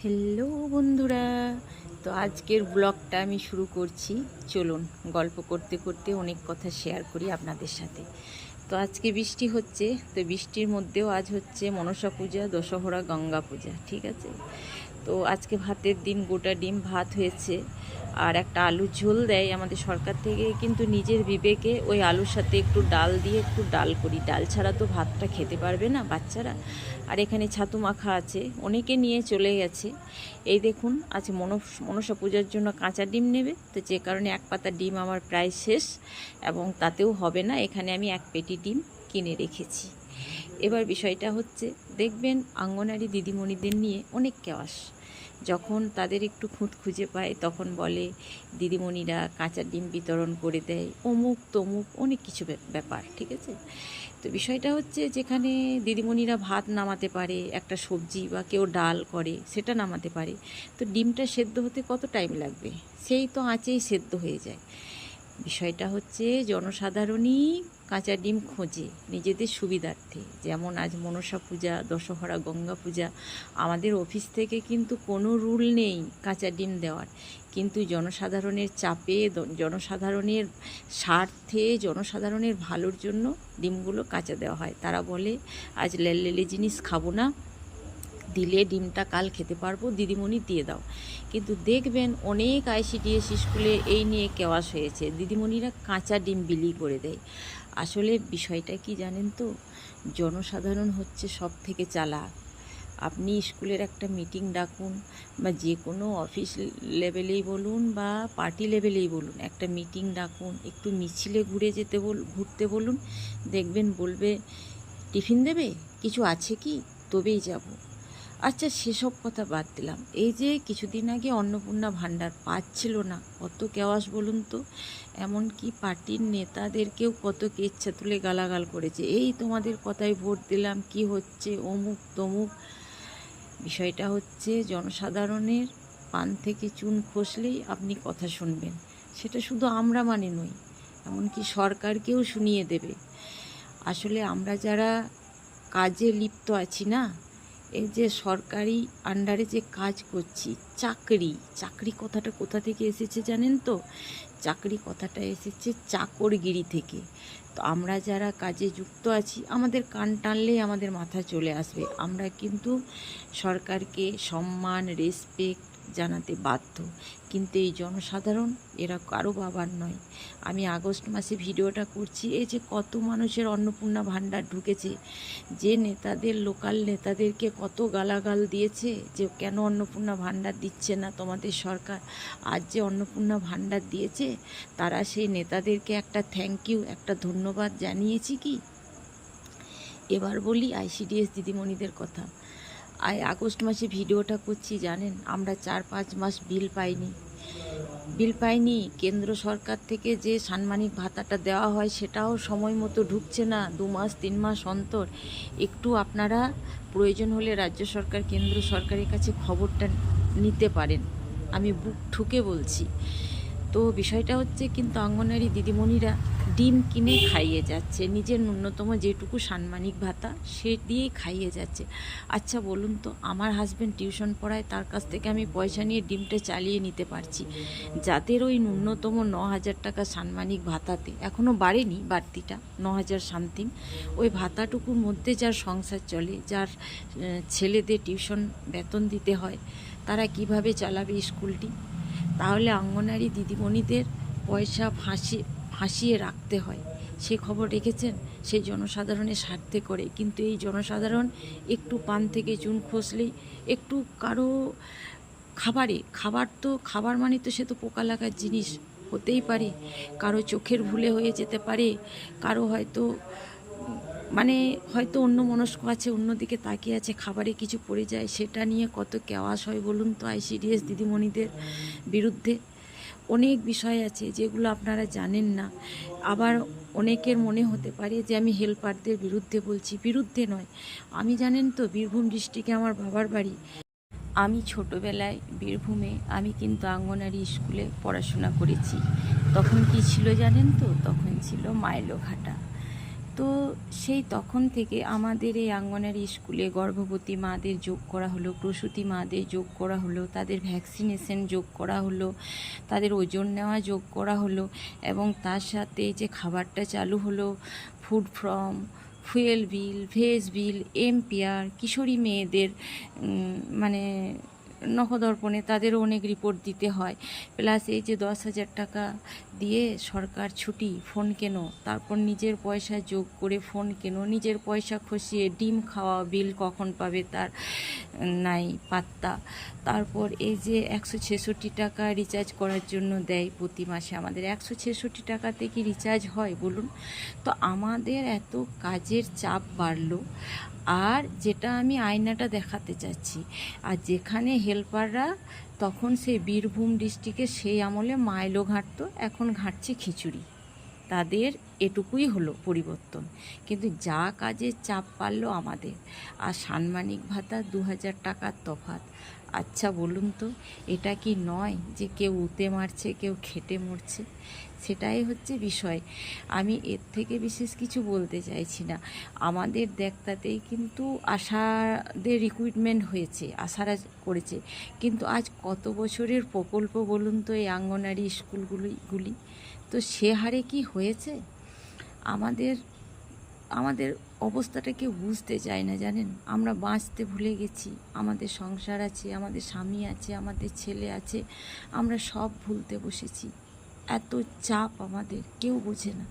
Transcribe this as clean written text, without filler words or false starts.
Hello বন্ধুরা, তো আজকের ব্লগটা আমি শুরু করছি। চলুন গল্প করতে করতে অনেক কথা শেয়ার করি আপনাদের সাথে। তো আজকে বৃষ্টি হচ্ছে, তো বৃষ্টির মধ্যেও আজ হচ্ছে মনসা পূজা, দশহরা, গঙ্গা পূজা, ঠিক আছে। তো আজকে ভাতের দিন, গোটা ডিম ভাত হয়েছে আর একটা আলুর ঝোল দেয় আমাদের সরকার থেকে, কিন্তু নিজের বিবেকে ওই আলুর সাথে একটু ডাল দিয়ে একটু ডাল করি। ডাল ছাড়া তো ভাতটা খেতে পারবে না বাচ্চারা। আর এখানে ছাতু মাখা আছে, অনেকে নিয়ে চলে গেছে। এই দেখুন, আজ মনসা পূজার জন্য কাঁচা ডিম নেবে, তো যে কারণে এক পাতা ডিম আমার প্রায় শেষ, এবং তাতেও হবে না, এখানে আমি এক পেটি ডিম কিনে রেখেছি। এবার বিষয়টা হচ্ছে, দেখবেন অঙ্গনারী দিদিমণিদের নিয়ে অনেক কেওয়াস। যখন তাদের একটু খুঁত খুঁজে পায় তখন বলে দিদিমণিরা কাঁচা ডিম বিতরণ করে দেয়, অমুক তমুক অনেক কিছু ব্যাপার, ঠিক আছে। তো বিষয়টা হচ্ছে, যেখানে দিদিমণিরা ভাত নামাতে পারে, একটা সবজি বা কেউ ডাল করে সেটা নামাতে পারে, তো ডিমটা সেদ্ধ হতে কত টাইম লাগবে? সেই তো আঁচেই সেদ্ধ হয়ে যায়। বিষয়টা হচ্ছে, জনসাধারণই কাঁচা ডিম খোঁজে নিজেদের সুবিধার্থে। যেমন আজ মনসা পূজা, দশহরা, গঙ্গা পূজা, আমাদের অফিস থেকে কিন্তু কোনো রুল নেই কাঁচা ডিম দেওয়ার, কিন্তু জনসাধারণের চাপে, জনসাধারণের স্বার্থে, জনসাধারণের ভালোর জন্য ডিমগুলো কাঁচা দেওয়া হয়। তারা বলে আজ লেলে জিনিস খাবো না, দিলে ডিমটা কাল খেতে পারবো, দিদিমণি দিয়ে দাও। কিন্তু দেখবেন অনেক আইসিডিএস স্কুলে এই নিয়ে কেওয়াস হয়েছে, দিদিমণিরা কাঁচা ডিম বিলি করে দেয়। আসলে বিষয়টা কি জানেন তো, জনসাধারণ হচ্ছে সব থেকে চালাক। আপনি স্কুলের একটা মিটিং ডাকুন, বা যে কোনো অফিস লেভেলেই বলুন বা পার্টি লেভেলেই বলুন, একটা মিটিং ডাকুন, একটু মিছিলে ঘুরতে বলুন, দেখবেন বলবে টিফিন দেবে, কিছু আছে কি, তবেই যাব। আচ্ছা, সেসব কথা বাদ দিলাম, এই যে কিছুদিন আগে অন্নপূর্ণা ভাণ্ডার পাচ্ছিল না, কত কেওয়াস বলুন তো। এমনকি পার্টির নেতাদেরকেও কত কেচ্ছা তুলে গালাগাল করেছে, এই তোমাদের কথায় ভোট দিলাম, কি হচ্ছে, অমুক তমুক। বিষয়টা হচ্ছে, জনসাধারণের পান থেকে চুন খসলেই আপনি কথা শুনবেন, সেটা শুধু আমরা মানে নই, এমনকি সরকারকেও শুনিয়ে দেবে। আসলে আমরা যারা কাজে লিপ্ত আছি না, এই যে সরকারি আন্ডারে যে কাজ করছি, চাকরি, চাকরি কথাটা কোথা থেকে এসেছে জানেন তো? চাকরি কথাটা এসেছে চাকরগিরি থেকে। তো আমরা যারা কাজে যুক্ত আছি, আমাদের কান টানলেই আমাদের মাথা চলে আসবে, আমরা কিন্তু সরকারকে সম্মান, রেসপেক্ট জানাতে বাধ্য। কিন্তু এই জনসাধারণ, এরা কারো বাবার নয়। আমি আগস্ট মাসে ভিডিওটা করছি, এই যে কত মানুষের অন্নপূর্ণা ভাণ্ডার ঢুকেছে, যে নেতাদের, লোকাল নেতাদেরকে কত গালাগাল দিয়েছে যে কেন অন্নপূর্ণা ভাণ্ডার দিচ্ছে না তোমাদের সরকার। আজ যে অন্নপূর্ণা ভাণ্ডার দিয়েছে, তারা সেই নেতাদেরকে একটা থ্যাংক ইউ, একটা ধন্যবাদ জানিয়েছি কি? এবার বলি আইসিডিএস দিদিমণিদের কথা। আগস্ট মাসে ভিডিওটা করছি, জানেন আমরা 4-5 মাস বিল পাইনি। কেন্দ্র সরকার থেকে যে সাম্মানিক ভাতাটা দেওয়া হয় সেটাও সময় মতো ঢুকছে না, 2 মাস 3 মাস অন্তর। একটু আপনারা প্রয়োজন হলে রাজ্য সরকার, কেন্দ্র সরকারের কাছে খবরটা নিতে পারেন, আমি বুক ঠুকে বলছি। তো বিষয়টা হচ্ছে, কিন্তু অঙ্গনওয়াড়ি দিদিমণিরা ডিম কিনে খাইয়ে যাচ্ছে, নিজের ন্যূনতম যেটুকু সাম্মানিক ভাতা সে দিয়েই খাইয়ে যাচ্ছে। আচ্ছা বলুন তো, আমার হাজব্যান্ড টিউশন পড়ায়, তার কাছ থেকে আমি পয়সা নিয়ে ডিমটা চালিয়ে নিতে পারছি। যাদের ওই ন্যূনতম 9,000 টাকা সাম্মানিক ভাতাতে, এখনও বাড়েনি বাড়তিটা, 9,000 সামথিং, ওই ভাতাটুকুর মধ্যে যার সংসার চলে, যার ছেলেদের টিউশন বেতন দিতে হয়, তারা কিভাবে চালাবে স্কুলটি? তাহলে অঙ্গনওয়াড়ি দিদিমণিদের পয়সা ফাঁসিয়ে রাখতে হয়, সে খবর রেখেছেন? সেই জনসাধারণের স্বার্থে করে, কিন্তু এই জনসাধারণ একটু পান থেকে চুন খসলেই, একটু কারো খাবার মানে তো সে তো পোকা লাগার জিনিস হতেই পারে, কারো চোখের ভুলে হয়ে যেতে পারে, কারো হয়তো অন্য মনস্ক আছে, অন্যদিকে তাকিয়ে আছে, খাবারে কিছু পড়ে যায়, সেটা নিয়ে কত কেওয়াস হয় বলুন তো আইসিডিএস দিদিমণিদের বিরুদ্ধে। অনেক বিষয় আছে যেগুলো আপনারা জানেন না। আবার অনেকের মনে হতে পারে যে আমি হেল্পারদের বিরুদ্ধে বলছি, বিরুদ্ধে নয়। আমি, জানেন তো, বীরভূম ডিস্ট্রিক্টে আমার বাবার বাড়ি। আমি ছোটোবেলায় বীরভূমে আমি কিন্তু অঙ্গনওয়াড়ি স্কুলে পড়াশোনা করেছি। তখন কি ছিল জানেন তো? তখন ছিল মাইলোঘাটা। তো সেই তখন থেকে আমাদের এই অঙ্গনারী স্কুলে গর্ভবতী মাদের যোগ করা হলো, প্রসূতি মাদের যোগ করা হলো, তাদের ভ্যাকসিনেশন যোগ করা হলো, তাদের ওজন নেওয়া যোগ করা হলো, এবং তার সাথে যে খাবারটা চালু হলো, food from, fuel bill, veg bill, MPR, কিশোরী মেয়েদের মানে নখদর্পণে তাদেরও অনেক রিপোর্ট দিতে হয়, প্লাস এই যে 10,000 টাকা দিয়ে সরকার ছুটি, ফোন কেনো, তারপর নিজের পয়সা যোগ করে ফোন কেনো, নিজের পয়সা খসিয়ে ডিম খাওয়া, বিল কখন পাবে তার নাই পাত্তা। তারপর এই যে 166 টাকা রিচার্জ করার জন্য দেয় প্রতি মাসে, আমাদের 166 টাকাতে কি রিচার্জ হয় বলুন? তো আমাদের এত কাজের চাপ বাড়লো। আর যেটা আমি আয়নাটা দেখাতে চাচ্ছি, আর যেখানে হেল্পাররা তখন সেই বীরভূম ডিস্ট্রিক্টে সেই আমলে মাইলো ঘাঁটতো, এখন ঘাঁটছে খিচুড়ি, তাদের এটুকুই হলো পরিবর্তন। কিন্তু যা কাজের চাপ পারলো আমাদের, আর সাম্মানিক ভাতা 2,000 টাকার তফাৎ। আচ্ছা বলুন তো, এটা কি নয় যে কেউ উতে মারছে, কেউ খেটে মরছে? সেটাই হচ্ছে বিষয়। আমি এর থেকে বিশেষ কিছু বলতে চাইছি না। আমাদের দেখতাতেই কিন্তু আশাদের রিক্রুটমেন্ট হয়েছে, আশারা করেছে, কিন্তু আজ কত বছরের প্রকল্প বলুন তো এই অঙ্গনারী স্কুলগুলি, তো সে হারে কি হয়েছে? আমাদের আমাদের অবস্থাটা কেউ বুঝতে চায় না, জানেন। আমরা বাঁচতে ভুলে গেছি, আমাদের সংসার আছে, আমাদের স্বামী আছে, আমাদের ছেলে আছে, আমরা সব ভুলতে বসেছি। এত চাপ আমাদের, কেউ বোঝে না।